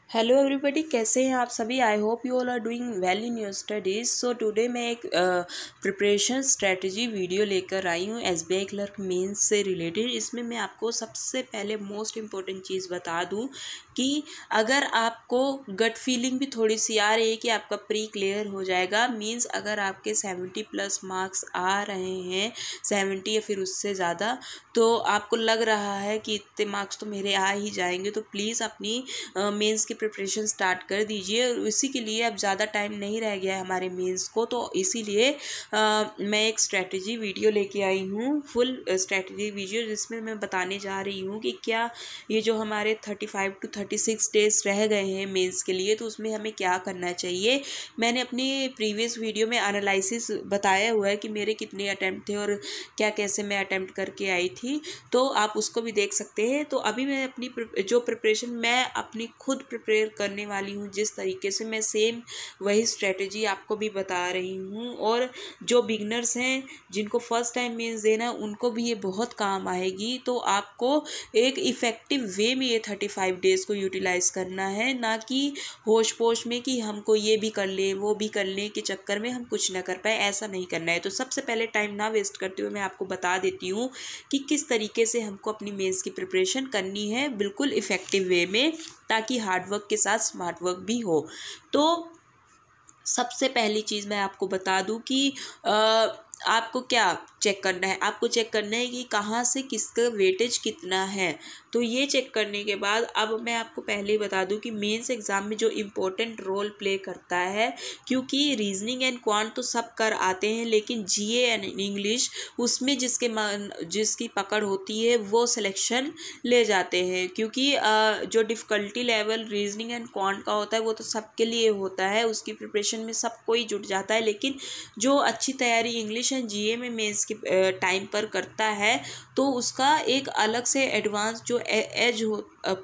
Hello everybody, कैसे हैं आप सभी। I hope you all are doing well in your studies. So today मैं एक प्रिपरेशन स्ट्रेटजी वीडियो लेकर आई हूँ एसबीआई क्लर्क मेंस से रिलेटेड। इसमें मैं आपको सबसे पहले मोस्ट इम्पॉर्टेंट चीज़ बता दूँ कि अगर आपको गट फीलिंग भी थोड़ी सी आ रही है कि आपका प्री क्लियर हो जाएगा, मीन्स अगर आपके 70+ मार्क्स आ रहे हैं, 70 या फिर उससे ज़्यादा, तो आपको लग रहा है कि इतने मार्क्स तो मेरे आ ही जाएंगे, तो प्लीज़ अपनी मेंस की प्रिपरेशन स्टार्ट कर दीजिए। और इसी के लिए अब ज़्यादा टाइम नहीं रह गया है हमारे मेंस को, तो इसीलिए मैं एक स्ट्रेटजी वीडियो लेके आई हूँ, फुल स्ट्रेटजी वीडियो, जिसमें मैं बताने जा रही हूँ कि क्या ये जो हमारे 35 to 36 डेज रह गए हैं मेंस के लिए, तो उसमें हमें क्या करना चाहिए। मैंने अपनी प्रीवियस वीडियो में एनालिसिस बताया हुआ है कि मेरे कितने अटैम्प्ट थे और क्या कैसे मैं अटैम्प्ट करके आई थी, तो आप उसको भी देख सकते हैं। तो अभी मैं अपनी जो प्रिपरेशन मैं अपनी खुद प्रिपेयर करने वाली हूँ, जिस तरीके से मैं सेम वही स्ट्रेटजी आपको भी बता रही हूँ, और जो बिगनर्स हैं जिनको फर्स्ट टाइम मेंस देना है उनको भी ये बहुत काम आएगी। तो आपको एक इफ़ेक्टिव वे में ये 35 डेज़ को यूटिलाइज़ करना है, ना कि होश पोश में कि हमको ये भी कर ले वो भी कर ले के चक्कर में हम कुछ ना कर पाए, ऐसा नहीं करना है। तो सबसे पहले टाइम ना वेस्ट करते हुए मैं आपको बता देती हूँ कि किस तरीके से हमको अपनी मेंस की प्रिपरेशन करनी है बिल्कुल इफ़ेक्टिव वे में, ताकि हार्डवर्क के साथ स्मार्ट वर्क भी हो। तो सबसे पहली चीज़ मैं आपको बता दूं कि आपको क्या चेक करना है। आपको चेक करना है कि कहाँ से किसका वेटेज कितना है। तो ये चेक करने के बाद अब मैं आपको पहले ही बता दूं कि मेंस एग्ज़ाम में जो इम्पोर्टेंट रोल प्ले करता है, क्योंकि रीजनिंग एंड क्वांट तो सब कर आते हैं, लेकिन जीए एंड इंग्लिश उसमें जिसकी पकड़ होती है वो सिलेक्शन ले जाते हैं। क्योंकि जो difficulty level reasoning and quant का होता है वो तो सबके लिए होता है, उसकी प्रिपरेशन में सब कोई जुट जाता है, लेकिन जो अच्छी तैयारी इंग्लिश एंड जीए में मेंस के टाइम पर करता है, तो उसका एक अलग से एडवांस जो एज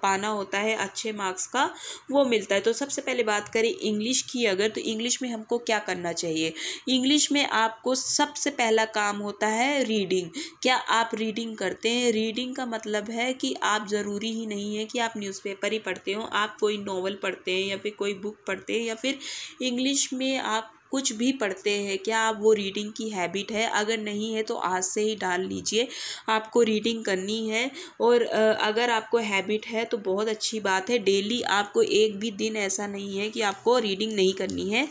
पाना होता है अच्छे मार्क्स का, वो मिलता है। तो सबसे पहले बात करें इंग्लिश की अगर, तो इंग्लिश में हमको क्या करना चाहिए। इंग्लिश में आपको सबसे पहला काम होता है रीडिंग। क्या आप रीडिंग करते हैं। रीडिंग का मतलब है कि आप ज़रूरी ही नहीं है कि आप न्यूज़पेपर ही पढ़ते हो, आप कोई नॉवल पढ़ते हैं या फिर कोई बुक पढ़ते हैं या फिर इंग्लिश में आप कुछ भी पढ़ते हैं। क्या आप वो रीडिंग की हैबिट है। अगर नहीं है तो आज से ही डाल लीजिए, आपको रीडिंग करनी है। और अगर आपको हैबिट है तो बहुत अच्छी बात है। डेली आपको एक भी दिन ऐसा नहीं है कि आपको रीडिंग नहीं करनी है।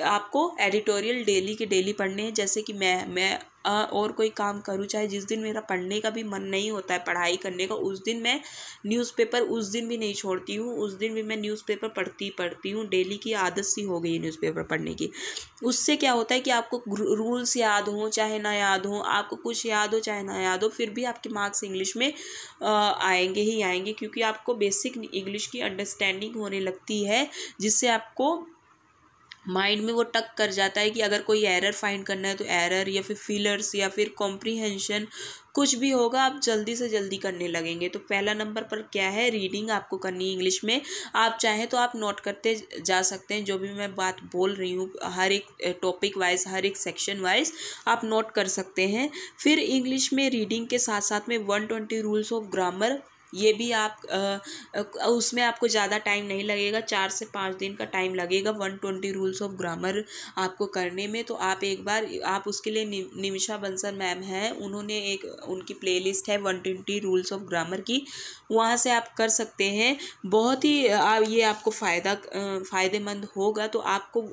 आपको एडिटोरियल डेली के डेली पढ़ने हैं। जैसे कि मैं और कोई काम करूँ, चाहे जिस दिन मेरा पढ़ने का भी मन नहीं होता है, पढ़ाई करने का, उस दिन मैं न्यूज़पेपर उस दिन भी नहीं छोड़ती हूँ, उस दिन भी मैं न्यूज़पेपर पढ़ती हूँ। डेली की आदत सी हो गई है न्यूज़पेपर पढ़ने की। उससे क्या होता है कि आपको रूल्स याद हो चाहे ना याद हो, आपको कुछ याद हो चाहे ना याद हो, फिर भी आपके मार्क्स इंग्लिश में आएंगे ही आएंगे, क्योंकि आपको बेसिक इंग्लिश की अंडरस्टैंडिंग होने लगती है, जिससे आपको माइंड में वो टक कर जाता है कि अगर कोई एरर फाइंड करना है तो एरर, या फिर फिलर्स, या फिर कॉम्प्रीहेंशन, कुछ भी होगा आप जल्दी से जल्दी करने लगेंगे। तो पहला नंबर पर क्या है, रीडिंग आपको करनी है इंग्लिश में। आप चाहें तो आप नोट करते जा सकते हैं, जो भी मैं बात बोल रही हूँ हर एक टॉपिक वाइज, हर एक सेक्शन वाइज आप नोट कर सकते हैं। फिर इंग्लिश में रीडिंग के साथ साथ में 120 रूल्स ऑफ ग्रामर, ये भी आप उसमें आपको ज़्यादा टाइम नहीं लगेगा, 4 से 5 दिन का टाइम लगेगा 120 रूल्स ऑफ ग्रामर आपको करने में। तो आप एक बार आप उसके लिए निमिषा बंसल मैम हैं, उन्होंने एक उनकी प्लेलिस्ट है 120 रूल्स ऑफ ग्रामर की, वहाँ से आप कर सकते हैं। बहुत ही ये आपको फ़ायदेमंद होगा। तो आपको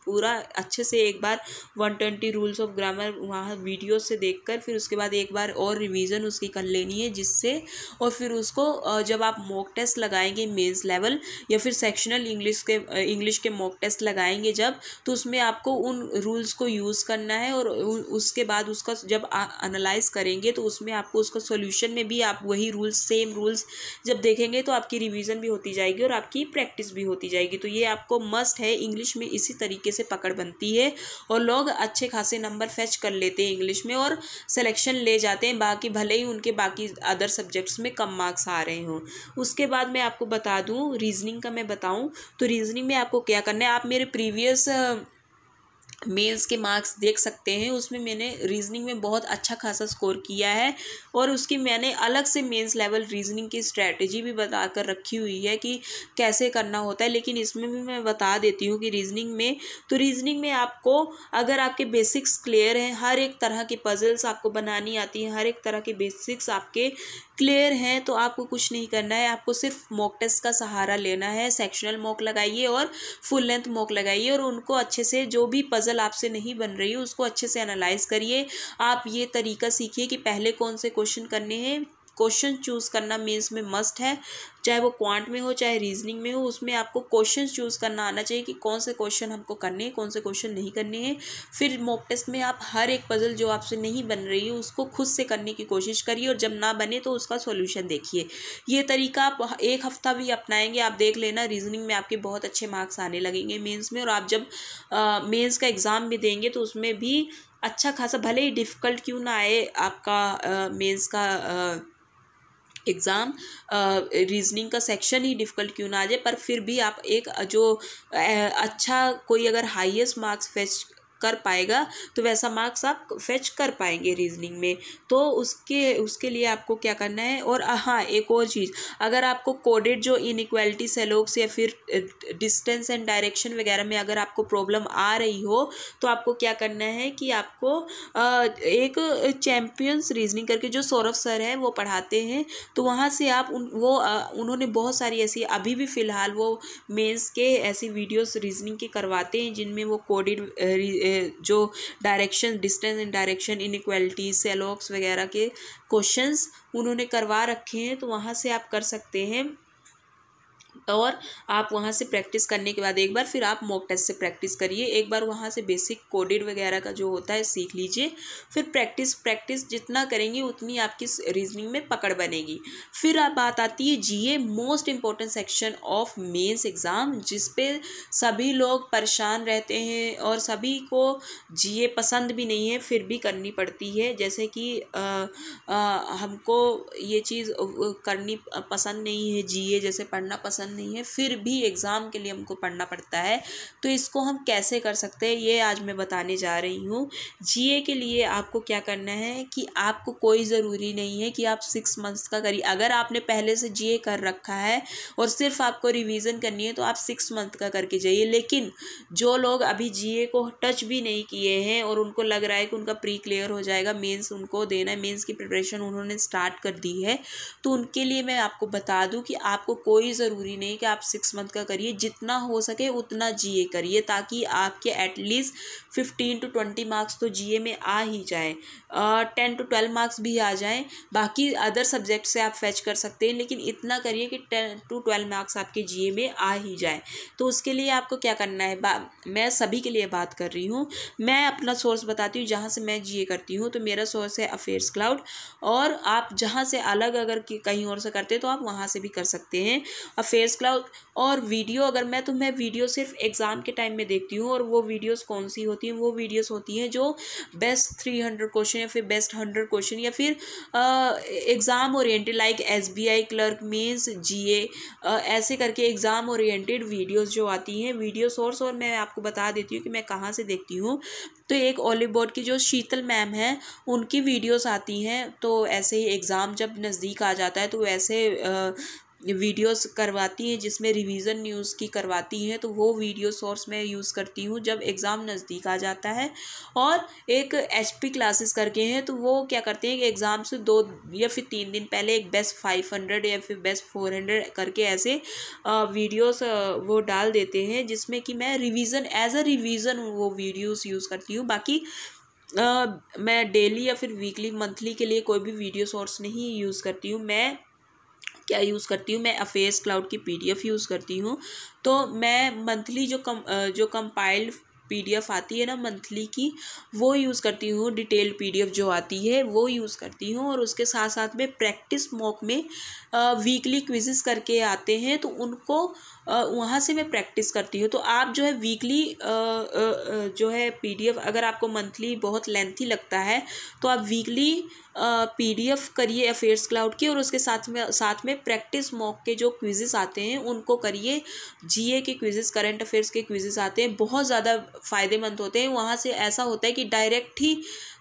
पूरा अच्छे से एक बार 120 रूल्स ऑफ ग्रामर वहाँ वीडियो से देखकर फिर उसके बाद एक बार और रिवीजन उसकी कर लेनी है, जिससे और फिर उसको जब आप मॉक टेस्ट लगाएंगे मेंस लेवल या फिर सेक्शनल इंग्लिश के मॉक टेस्ट लगाएंगे जब, तो उसमें आपको उन रूल्स को यूज़ करना है, और उसके बाद उसका जब एनालाइज करेंगे तो उसमें आपको उसका सॉल्यूशन में भी आप वही रूल्स, सेम रूल्स जब देखेंगे तो आपकी रिवीजन भी होती जाएगी और आपकी प्रैक्टिस भी होती जाएगी। तो ये आपको मस्ट है। इंग्लिश में इसी तरीके से पकड़ बनती है और लोग अच्छे खासे नंबर फेच कर लेते हैं इंग्लिश में और सिलेक्शन ले जाते हैं, बाकी भले ही उनके बाकी अदर सब्जेक्ट्स में कम मार्क्स आ रहे हों। उसके बाद मैं आपको बता दूं, रीजनिंग का मैं बताऊं तो रीजनिंग में आपको क्या करना है। आप मेरे प्रीवियस मेंस के मार्क्स देख सकते हैं, उसमें मैंने रीजनिंग में बहुत अच्छा खासा स्कोर किया है और उसकी मैंने अलग से मेंस लेवल रीजनिंग की स्ट्रैटेजी भी बता कर रखी हुई है कि कैसे करना होता है। लेकिन इसमें भी मैं बता देती हूँ कि रीजनिंग में आपको, अगर आपके बेसिक्स क्लियर हैं, हर एक तरह की पजल्स आपको बनानी आती हैं, हर एक तरह के बेसिक्स आपके क्लियर हैं, तो आपको कुछ नहीं करना है, आपको सिर्फ मॉक टेस्ट का सहारा लेना है। सेक्शनल मॉक लगाइए और फुल लेंथ मॉक लगाइए और उनको अच्छे से, जो भी पजल आपसे नहीं बन रही है उसको अच्छे से एनालाइज करिए। आप ये तरीका सीखिए कि पहले कौन से क्वेश्चन करने हैं। क्वेश्चन चूज़ करना मेंस में मस्ट है, चाहे वो क्वांट में हो चाहे रीजनिंग में हो, उसमें आपको क्वेश्चन चूज़ करना आना चाहिए कि कौन से क्वेश्चन हमको करने हैं, कौन से क्वेश्चन नहीं करने हैं। फिर मॉक टेस्ट में आप हर एक पजल जो आपसे नहीं बन रही है उसको खुद से करने की कोशिश करिए और जब ना बने तो उसका सॉल्यूशन देखिए। ये तरीका आप एक हफ्ता भी अपनाएंगे, आप देख लेना रीजनिंग में आपके बहुत अच्छे मार्क्स आने लगेंगे मेंस में। और आप जब मेंस का एग्ज़ाम भी देंगे तो उसमें भी अच्छा खासा, भले ही डिफ़िकल्ट क्यों ना आए आपका मेंस का एग्ज़ाम, रीजनिंग का सेक्शन ही डिफ़िकल्ट क्यों ना आ जाए, पर फिर भी आप एक जो अच्छा कोई अगर हाईएस्ट मार्क्स फेच कर पाएगा तो वैसा मार्क्स आप फेच कर पाएंगे रीजनिंग में। तो उसके लिए आपको क्या करना है। और हाँ, एक और चीज़, अगर आपको कोडेड जो इनइक्वालिटी सेलोक्स या फिर डिस्टेंस एंड डायरेक्शन वगैरह में अगर आपको प्रॉब्लम आ रही हो तो आपको क्या करना है कि आपको एक चैम्पियंस रीजनिंग करके जो सौरभ सर है वो पढ़ाते हैं, तो वहाँ से आप उन्होंने बहुत सारी ऐसी, अभी भी फ़िलहाल वो मेंस के ऐसी वीडियोस रीजनिंग के करवाते हैं जिनमें वो कोडेड जो direction, distance and direction, inequality, सेलोक्स वगैरह के क्वेश्चंस उन्होंने करवा रखे हैं, तो वहाँ से आप कर सकते हैं। और आप वहाँ से प्रैक्टिस करने के बाद एक बार फिर आप मॉक टेस्ट से प्रैक्टिस करिए। एक बार वहाँ से बेसिक कोडेड वगैरह का जो होता है सीख लीजिए, फिर प्रैक्टिस जितना करेंगे उतनी आपकी रीजनिंग में पकड़ बनेगी। फिर आप बात आती है GA, most important section of mains exam, जिस पे सभी लोग परेशान रहते हैं और सभी को जीए पसंद भी नहीं है फिर भी करनी पड़ती है। जैसे कि हमको ये चीज़ करनी पसंद नहीं है, जीए जैसे पढ़ना पसंद नहीं है, फिर भी एग्ज़ाम के लिए हमको पढ़ना पड़ता है। तो इसको हम कैसे कर सकते हैं ये आज मैं बताने जा रही हूँ। जीए के लिए आपको क्या करना है कि आपको कोई ज़रूरी नहीं है कि आप 6 मंथ्स का करिए। अगर आपने पहले से जीए कर रखा है और सिर्फ आपको रिवीजन करनी है तो आप 6 मंथ का करके जाइए। लेकिन जो लोग अभी जीए को टच भी नहीं किए हैं और उनको लग रहा है कि उनका प्री क्लियर हो जाएगा, मेंस उनको देना है, मेंस की प्रिपरेशन उन्होंने स्टार्ट कर दी है, तो उनके लिए मैं आपको बता दूं कि आपको कोई ज़रूरी नहीं कि आप 6 मंथ का करिए, जितना हो सके उतना जीए करिए ताकि आपके एटलीस्ट 15 to 20 मार्क्स तो जीए में आ ही जाए, 10 to 12 मार्क्स भी आ जाएं। बाकी अदर सब्जेक्ट से आप फैच कर सकते हैं, लेकिन इतना करिए कि 10 to 12 मार्क्स आपके जीए में आ ही जाए। तो उसके लिए आपको क्या करना है, मैं सभी के लिए बात कर रही हूँ, मैं अपना सोर्स बताती हूँ जहाँ से मैं जीए करती हूँ। तो मेरा सोर्स है अफेयर्स क्लाउड, और आप जहाँ से अलग अगर कहीं और से करते तो आप वहाँ से भी कर सकते हैं अफेयर्स क्लाउड। और वीडियो अगर मैं वीडियो सिर्फ एग्ज़ाम के टाइम में देखती हूँ, और वो वीडियोस कौन सी होती हैं, वो वीडियोस होती हैं जो बेस्ट 300 क्वेश्चन या फिर बेस्ट 100 क्वेश्चन या फिर exam oriented, like SBI clerk, mains, GA, ऐसे करके एग्ज़ाम ओरिएंटेड वीडियोस जो आती हैं। वीडियो सोर्स और मैं आपको बता देती हूँ कि मैं कहाँ से देखती हूँ। तो एक ओलिव बोर्ड की जो शीतल मैम है उनकी वीडियोस आती हैं, तो ऐसे ही एग्ज़ाम जब नज़दीक आ जाता है तो ऐसे वीडियोस करवाती हैं जिसमें रिवीजन न्यूज़ की करवाती हैं, तो वो वीडियो सोर्स मैं यूज़ करती हूँ जब एग्ज़ाम नज़दीक आ जाता है। और एक एचपी क्लासेस करके हैं, तो वो क्या करते हैं कि एग्ज़ाम से 2 या फिर 3 दिन पहले एक बेस्ट 500 या फिर बेस्ट 400 करके ऐसे वीडियोस वो डाल देते हैं, जिसमें कि मैं रिवीजन एज अ रिवीजन वो वीडियोस यूज़ करती हूँ। बाकी मैं डेली या फिर वीकली, मंथली के लिए कोई भी वीडियो सोर्स नहीं यूज़ करती हूँ। मैं क्या यूज़ करती हूँ, मैं अफेयर्स क्लाउड की पीडीएफ यूज़ करती हूँ। तो मैं मंथली जो कंपाइल्ड पीडीएफ आती है ना मंथली की, वो यूज़ करती हूँ। डिटेल्ड पीडीएफ जो आती है वो यूज़ करती हूँ। और उसके साथ साथ में प्रैक्टिस मॉक में वीकली क्विज़ेस करके आते हैं, तो उनको वहाँ से मैं प्रैक्टिस करती हूँ। तो आप जो है वीकली जो है पीडीएफ, अगर आपको मंथली बहुत लेंथी लगता है तो आप वीकली PDF करिए अफेयर्स क्लाउड की, और उसके साथ में प्रैक्टिस मॉक के जो क्विजेस आते हैं उनको करिए। GA के क्विजेस, करंट अफेयर्स के क्विजेस आते हैं, बहुत ज़्यादा फ़ायदेमंद होते हैं। वहाँ से ऐसा होता है कि डायरेक्ट ही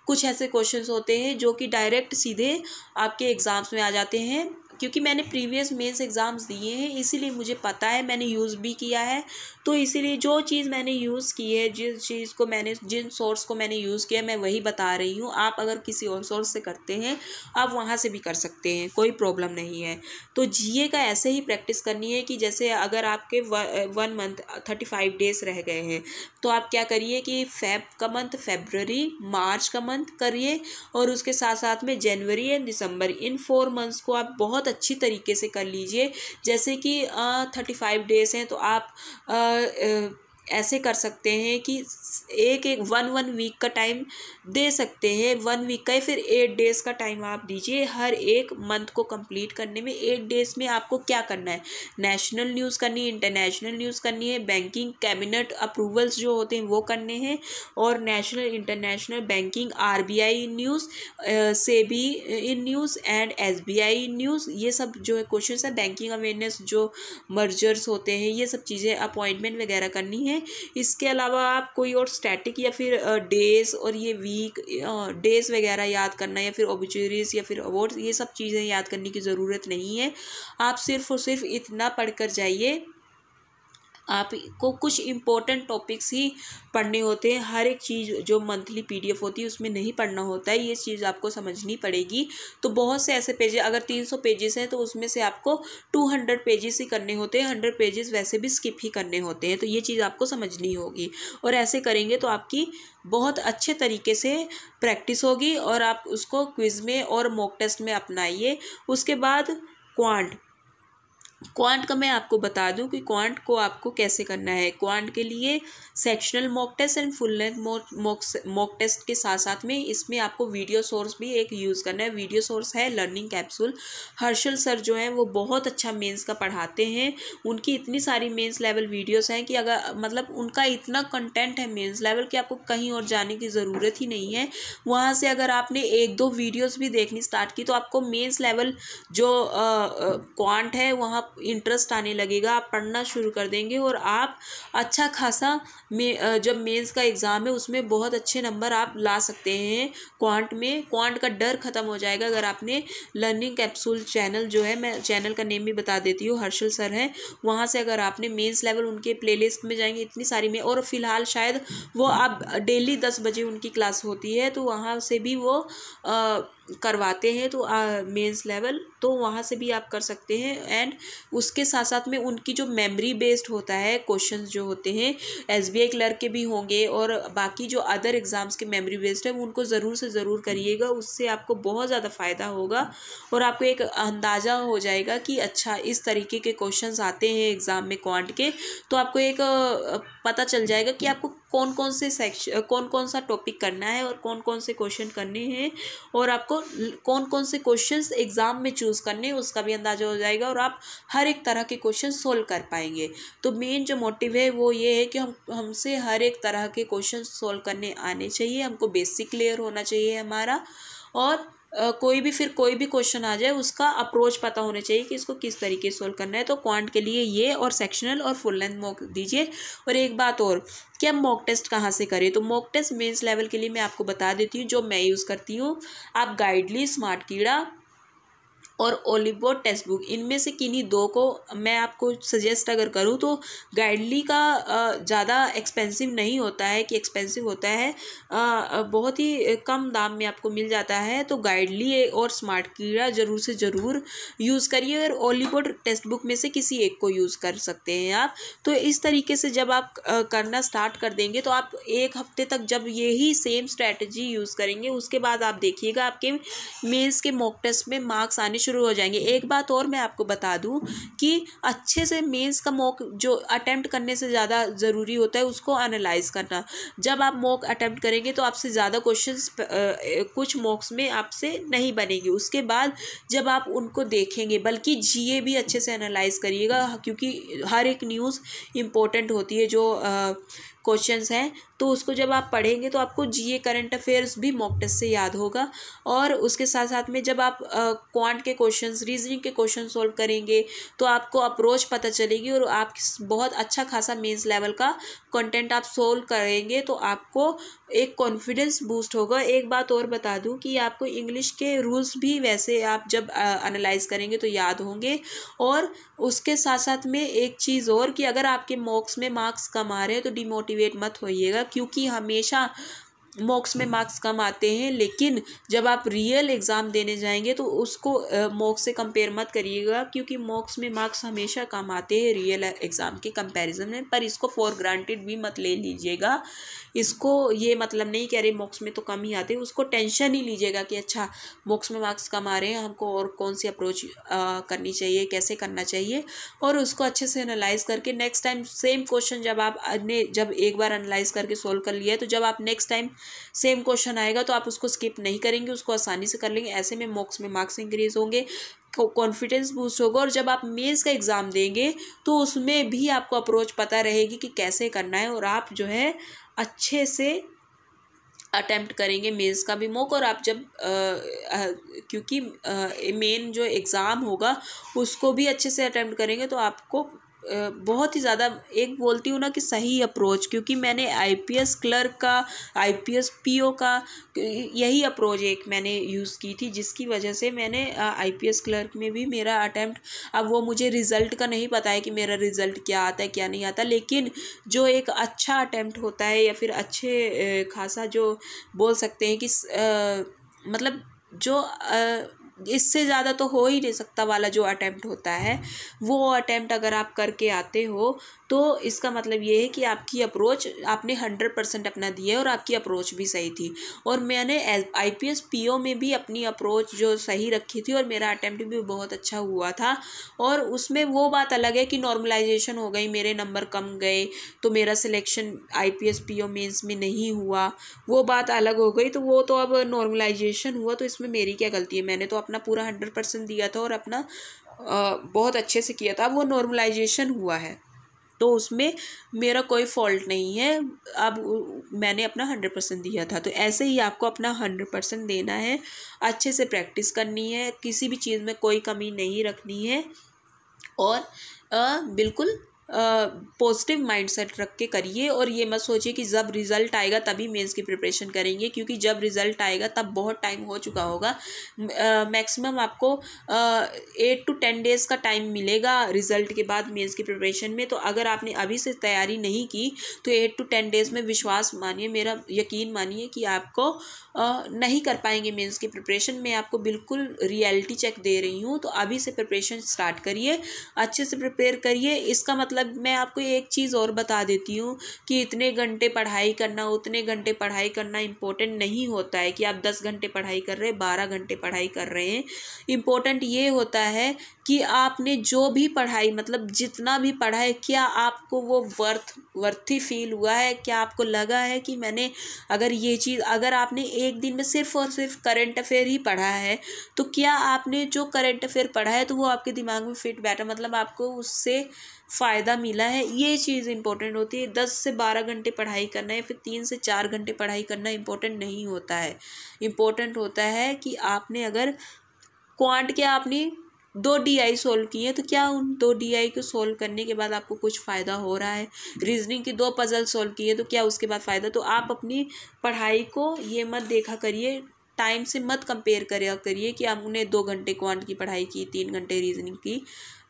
कुछ ऐसे क्वेश्चंस होते हैं जो कि डायरेक्ट सीधे आपके एग्ज़ाम्स में आ जाते हैं, क्योंकि मैंने प्रीवियस मेंस एग्ज़ाम्स दिए हैं इसीलिए मुझे पता है, मैंने यूज़ भी किया है। तो इसीलिए जो चीज़ मैंने यूज़ की है, जिन सोर्स को मैंने यूज़ किया मैं वही बता रही हूँ। आप अगर किसी और सोर्स से करते हैं आप वहाँ से भी कर सकते हैं, कोई प्रॉब्लम नहीं है। तो GA का ऐसे ही प्रैक्टिस करनी है कि जैसे अगर आपके 1 मंथ 35 डेज रह गए हैं तो आप क्या करिए कि फेब का मंथ, फरवरी, मार्च का मंथ करिए, और उसके साथ साथ में जनवरी एंड दिसंबर, इन 4 मंथ्स को आप बहुत अच्छी तरीके से कर लीजिए। जैसे कि 35 डेज हैं तो आप ऐसे कर सकते हैं कि एक वन वीक का टाइम दे सकते हैं, 1 वीक का, फिर 8 डेज का टाइम आप दीजिए हर एक मंथ को कंप्लीट करने में। 8 डेज में आपको क्या करना है, नेशनल न्यूज़ करनी है, इंटरनेशनल न्यूज़ करनी है, बैंकिंग कैबिनेट अप्रूवल्स जो होते हैं वो करने हैं, और national international banking RBI news, SEBI in news and SBI news, ये सब जो है क्वेश्चन है। बैंकिंग अवेयरनेस, जो मर्जर्स होते हैं, ये सब चीज़ें, अपॉइंटमेंट वगैरह करनी है। इसके अलावा आप कोई और स्टैटिक या फिर डेज और ये वीक डेज वगैरह याद करना, या फिर ऑब्ituaries या फिर अवार्ड्स, ये सब चीज़ें याद करने की ज़रूरत नहीं है। आप सिर्फ और सिर्फ इतना पढ़कर जाइए। आपको कुछ इम्पोर्टेंट टॉपिक्स ही पढ़ने होते हैं, हर एक चीज़ जो मंथली PDF होती है उसमें नहीं पढ़ना होता है, ये चीज़ आपको समझनी पड़ेगी। तो बहुत से ऐसे पेज, अगर 300 पेजेस हैं तो उसमें से आपको 200 पेजेस ही करने होते हैं, 100 पेजेस वैसे भी स्किप ही करने होते हैं। तो ये चीज़ आपको समझनी होगी, और ऐसे करेंगे तो आपकी बहुत अच्छे तरीके से प्रैक्टिस होगी, और आप उसको क्विज़ में और मॉक टेस्ट में अपनाइए। उसके बाद क्वांट का मैं आपको बता दूं कि क्वांट को आपको कैसे करना है। क्वांट के लिए sectional mock test and full length mock test के साथ साथ में इसमें आपको वीडियो सोर्स भी एक यूज़ करना है। वीडियो सोर्स है लर्निंग कैप्सूल। हर्षल सर जो हैं वो बहुत अच्छा मेंस का पढ़ाते हैं, उनकी इतनी सारी मेंस लेवल वीडियोस हैं कि अगर मतलब उनका इतना कंटेंट है मेंस लेवल कि आपको कहीं और जाने की ज़रूरत ही नहीं है। वहाँ से अगर आपने 1-2 वीडियोस भी देखनी स्टार्ट की तो आपको मेंस लेवल जो क्वांट है वहाँ इंटरेस्ट आने लगेगा, आप पढ़ना शुरू कर देंगे, और आप अच्छा खासा जब मेंस का एग्ज़ाम है उसमें बहुत अच्छे नंबर आप ला सकते हैं। क्वांट में क्वांट का डर ख़त्म हो जाएगा अगर आपने लर्निंग कैप्सूल चैनल जो है, मैं चैनल का नेम भी बता देती हूँ, हर्षल सर हैं, वहाँ से अगर आपने मेंस लेवल उनके प्लेलिस्ट में जाएंगे इतनी सारी में, और फिलहाल शायद वो आप डेली 10 बजे उनकी क्लास होती है तो वहाँ से भी वो करवाते हैं, तो मेंस लेवल, तो वहाँ से भी आप कर सकते हैं। एंड उसके साथ साथ में उनकी जो मेमोरी बेस्ड होता है क्वेश्चंस जो होते हैं, SBI क्लर्क के भी होंगे और बाकी जो अदर एग्ज़ाम्स के मेमोरी बेस्ड है उनको ज़रूर से ज़रूर करिएगा, उससे आपको बहुत ज़्यादा फ़ायदा होगा और आपको एक अंदाज़ा हो जाएगा कि अच्छा इस तरीके के क्वेश्चंस आते हैं एग्ज़ाम में क्वांट के, तो आपको एक पता चल जाएगा कि आपको कौन कौन सा टॉपिक करना है और कौन कौन से क्वेश्चन करने हैं, और आपको कौन कौन से क्वेश्चंस एग्ज़ाम में चूज़ करने हैं उसका भी अंदाज़ा हो जाएगा, और आप हर एक तरह के क्वेश्चन सोल्व कर पाएंगे। तो मेन जो मोटिव है वो ये है कि हमसे हर एक तरह के क्वेश्चन सोल्व करने आने चाहिए, हमको बेसिक क्लियर होना चाहिए हमारा, और कोई भी क्वेश्चन आ जाए उसका अप्रोच पता होना चाहिए कि इसको किस तरीके से सोल्व करना है। तो क्वांट के लिए ये, और सेक्शनल और फुल लेंथ मॉक दीजिए। और एक बात और कि हम मॉक टेस्ट कहाँ से करें, तो मॉक टेस्ट मेंस लेवल के लिए मैं आपको बता देती हूँ जो मैं यूज़ करती हूँ। आप गाइडली, स्मार्ट कीड़ा और ओलिवबोर्ड टेक्स्ट बुक, इनमें से किन्हीं दो को मैं आपको सजेस्ट अगर करूँ तो गाइडली का ज़्यादा एक्सपेंसिव नहीं होता है कि एक्सपेंसिव होता है, बहुत ही कम दाम में आपको मिल जाता है। तो गाइडली और स्मार्ट कीड़ा ज़रूर से ज़रूर यूज़ करिए, और ओलिवबोर्ड टेक्स्ट बुक में से किसी एक को यूज़ कर सकते हैं आप। तो इस तरीके से जब आप करना स्टार्ट कर देंगे तो आप 1 हफ्ते तक जब यही सेम स्ट्रैटेजी यूज़ करेंगे उसके बाद आप देखिएगा आपके मेंस के मॉक टेस्ट में मार्क्स आने शुरू हो जाएंगे। एक बात और मैं आपको बता दूं कि अच्छे से मेंस का मॉक जो अटेम्प्ट करने से ज़्यादा ज़रूरी होता है उसको एनालाइज करना। जब आप मॉक अटेम्प्ट करेंगे तो आपसे ज़्यादा क्वेश्चंस कुछ मॉक्स में आपसे नहीं बनेंगे, उसके बाद जब आप उनको देखेंगे, बल्कि GA भी अच्छे से एनालाइज करिएगा क्योंकि हर एक न्यूज़ इम्पोर्टेंट होती है जो क्वेश्चंस हैं। तो उसको जब आप पढ़ेंगे तो आपको जीए करंट अफेयर्स भी मॉक टेस्ट से याद होगा। और उसके साथ साथ में जब आप क्वांट के क्वेश्चंस, रीजनिंग के क्वेश्चन सॉल्व करेंगे तो आपको अप्रोच पता चलेगी और आप बहुत अच्छा खासा मेंस लेवल का कंटेंट आप सोल्व करेंगे तो आपको एक कॉन्फिडेंस बूस्ट होगा। एक बात और बता दूं कि आपको इंग्लिश के रूल्स भी वैसे आप जब एनालाइज करेंगे तो याद होंगे। और उसके साथ साथ में एक चीज़ और कि अगर आपके मॉक्स में मार्क्स कम आ रहे हैं तो डिमोटिवेट मत होइएगा, क्योंकि हमेशा मॉक्स में मार्क्स कम आते हैं, लेकिन जब आप रियल एग्ज़ाम देने जाएंगे तो उसको मॉक्स से कंपेयर मत करिएगा, क्योंकि मॉक्स में मार्क्स हमेशा कम आते हैं रियल एग्ज़ाम के कंपैरिजन में। पर इसको फॉर ग्रांटेड भी मत ले लीजिएगा। इसको ये मतलब नहीं कह रहे मॉक्स में तो कम ही आते हैं, उसको टेंशन ही लीजिएगा कि अच्छा मॉक्स में मार्क्स कम आ रहे हैं, हमको और कौन सी अप्रोच करनी चाहिए, कैसे करना चाहिए, और उसको अच्छे से एनालाइज करके नेक्स्ट टाइम सेम क्वेश्चन जब एक बार एनालाइज करके सोल्व कर लिया है तो जब आप नेक्स्ट टाइम सेम क्वेश्चन आएगा तो आप उसको स्किप नहीं करेंगे, उसको आसानी से कर लेंगे। ऐसे में मॉक्स में मार्क्स इंक्रीज होंगे, कॉन्फिडेंस बूस्ट होगा, और जब आप मेंस का एग्ज़ाम देंगे तो उसमें भी आपको अप्रोच पता रहेगी कि कैसे करना है, और आप जो है अच्छे से अटेम्प्ट करेंगे मेंस का भी मॉक। और आप जब क्योंकि मेन जो एग्ज़ाम होगा उसको भी अच्छे से अटेम्प्ट करेंगे तो आपको बहुत ही ज़्यादा एक बोलती हूँ ना कि सही अप्रोच, क्योंकि मैंने आईपीएस क्लर्क का, आईपीएस पीओ का यही अप्रोच एक मैंने यूज़ की थी, जिसकी वजह से मैंने आईपीएस क्लर्क में भी मेरा अटेम्प्ट, अब वो मुझे रिज़ल्ट का नहीं पता है कि मेरा रिज़ल्ट क्या आता है क्या नहीं आता, लेकिन जो एक अच्छा अटेम्प्ट होता है या फिर अच्छे खासा जो बोल सकते हैं कि मतलब जो इससे ज़्यादा तो हो ही नहीं सकता वाला जो अटेम्प्ट होता है, वो अटेम्प्ट अगर आप करके आते हो तो इसका मतलब ये है कि आपकी अप्रोच आपने 100% अपना दिया है और आपकी अप्रोच भी सही थी। और मैंने आईपीएस पीओ में भी अपनी अप्रोच जो सही रखी थी और मेरा अटेम्प्ट भी बहुत अच्छा हुआ था। और उसमें वो बात अलग है कि नॉर्मलाइजेशन हो गई, मेरे नंबर कम गए तो मेरा सिलेक्शन आईपीएस पीओ मेंस में नहीं हुआ, वो बात अलग हो गई। तो वो तो अब नॉर्मलाइजेशन हुआ तो इसमें मेरी क्या गलती है, मैंने तो अपना पूरा 100% दिया था और अपना बहुत अच्छे से किया था। अब वो नॉर्मलाइजेशन हुआ है तो उसमें मेरा कोई फॉल्ट नहीं है, अब मैंने अपना 100% दिया था। तो ऐसे ही आपको अपना 100% देना है, अच्छे से प्रैक्टिस करनी है, किसी भी चीज़ में कोई कमी नहीं रखनी है, और बिल्कुल पॉजिटिव माइंडसेट रख के करिए। और ये मत सोचिए कि जब रिज़ल्ट आएगा तभी मेंस की प्रिपरेशन करेंगे, क्योंकि जब रिज़ल्ट आएगा तब बहुत टाइम हो चुका होगा। मैक्सिमम आपको 8 to 10 डेज़ का टाइम मिलेगा रिज़ल्ट के बाद मेंस की प्रिपरेशन में। तो अगर आपने अभी से तैयारी नहीं की तो 8 to 10 डेज़ में विश्वास मानिए, मेरा यकीन मानिए कि आपको नहीं कर पाएंगे मेंस की प्रिपरेशन। मैं आपको बिल्कुल रियलिटी चेक दे रही हूँ, तो अभी से प्रिपरेशन स्टार्ट करिए, अच्छे से प्रिपेयर करिए। इसका मतलब मैं आपको एक चीज़ और बता देती हूँ कि इतने घंटे पढ़ाई करना, उतने घंटे पढ़ाई करना इम्पोर्टेंट नहीं होता है कि आप 10 घंटे पढ़ाई कर रहे हैं, 12 घंटे पढ़ाई कर रहे हैं। इम्पोर्टेंट ये होता है कि आपने जो भी पढ़ाई, मतलब जितना भी पढ़ा है, क्या आपको वो वर्थी फील हुआ है, क्या आपको लगा है कि मैंने अगर ये चीज़, अगर आपने एक दिन में सिर्फ और सिर्फ करंट अफेयर ही पढ़ा है तो क्या आपने जो करंट अफेयर पढ़ा है तो वो आपके दिमाग में फिट बैठा, मतलब आपको उससे फ़ायदा मिला है। ये चीज़ इंपॉर्टेंट होती है। 10 से 12 घंटे पढ़ाई करना या फिर 3 से 4 घंटे पढ़ाई करना इंपॉर्टेंट नहीं होता है। इम्पोर्टेंट होता है कि आपने अगर क्वांट के आपने 2 DI सोल्व किए तो क्या उन 2 DI को सोल्व करने के बाद आपको कुछ फ़ायदा हो रहा है, रीजनिंग की 2 पजल सोल्व किए तो क्या उसके बाद फ़ायदा। तो आप अपनी पढ़ाई को ये मत देखा करिए, टाइम से मत कंपेयर करिए कि हमने 2 घंटे क्वांट की पढ़ाई की, 3 घंटे रीजनिंग की,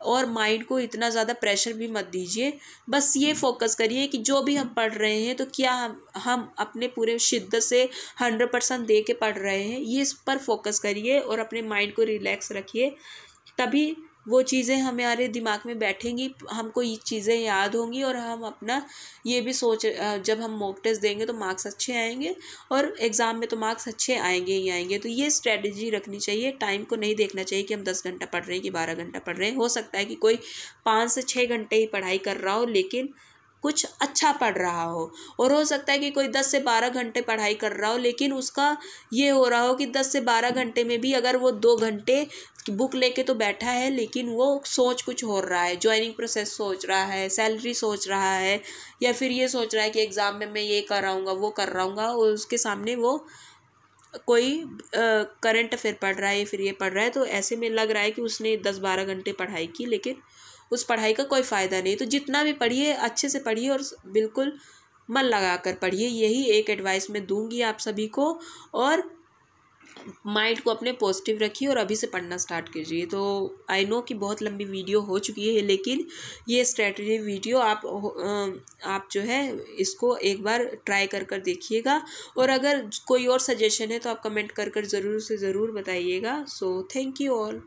और माइंड को इतना ज़्यादा प्रेशर भी मत दीजिए। बस ये फोकस करिए कि जो भी हम पढ़ रहे हैं तो क्या हम अपने पूरे शिद्दत से 100% दे के पढ़ रहे हैं, ये इस पर फोकस करिए और अपने माइंड को रिलैक्स रखिए। तभी वो चीज़ें हमारे दिमाग में बैठेंगी, हमको ये चीज़ें याद होंगी, और हम अपना ये भी जब हम मॉक टेस्ट देंगे तो मार्क्स अच्छे आएंगे और एग्ज़ाम में तो मार्क्स अच्छे आएंगे ही आएंगे। तो ये स्ट्रेटजी रखनी चाहिए। टाइम को नहीं देखना चाहिए कि हम 10 घंटा पढ़ रहे हैं कि 12 घंटा पढ़ रहे हैं। हो सकता है कि कोई 5 से 6 घंटे ही पढ़ाई कर रहा हो, लेकिन कुछ अच्छा पढ़ रहा हो। और हो सकता है कि कोई 10 से 12 घंटे पढ़ाई कर रहा हो, लेकिन उसका ये हो रहा हो कि 10 से 12 घंटे में भी अगर वो 2 घंटे बुक लेके तो बैठा है, लेकिन वो सोच कुछ हो रहा है, ज्वाइनिंग प्रोसेस सोच रहा है, सैलरी सोच रहा है, या फिर ये सोच रहा है कि एग्ज़ाम में मैं ये कर रहा वो कर रहा और उसके सामने वो कोई करंट अफेयर पढ़ रहा है या फिर ये पढ़ रहा है, तो ऐसे में लग रहा है कि उसने 10-12 घंटे पढ़ाई की, लेकिन उस पढ़ाई का कोई फ़ायदा नहीं। तो जितना भी पढ़िए अच्छे से पढ़िए और बिल्कुल मन लगा कर पढ़िए, यही एक एडवाइस मैं दूंगी आप सभी को। और माइंड को अपने पॉजिटिव रखिए और अभी से पढ़ना स्टार्ट कीजिए। तो आई नो कि बहुत लंबी वीडियो हो चुकी है, लेकिन ये स्ट्रेटजी वीडियो आप जो है इसको एक बार ट्राई कर देखिएगा। और अगर कोई और सजेशन है तो आप कमेंट कर ज़रूर से ज़रूर बताइएगा। So thank you all.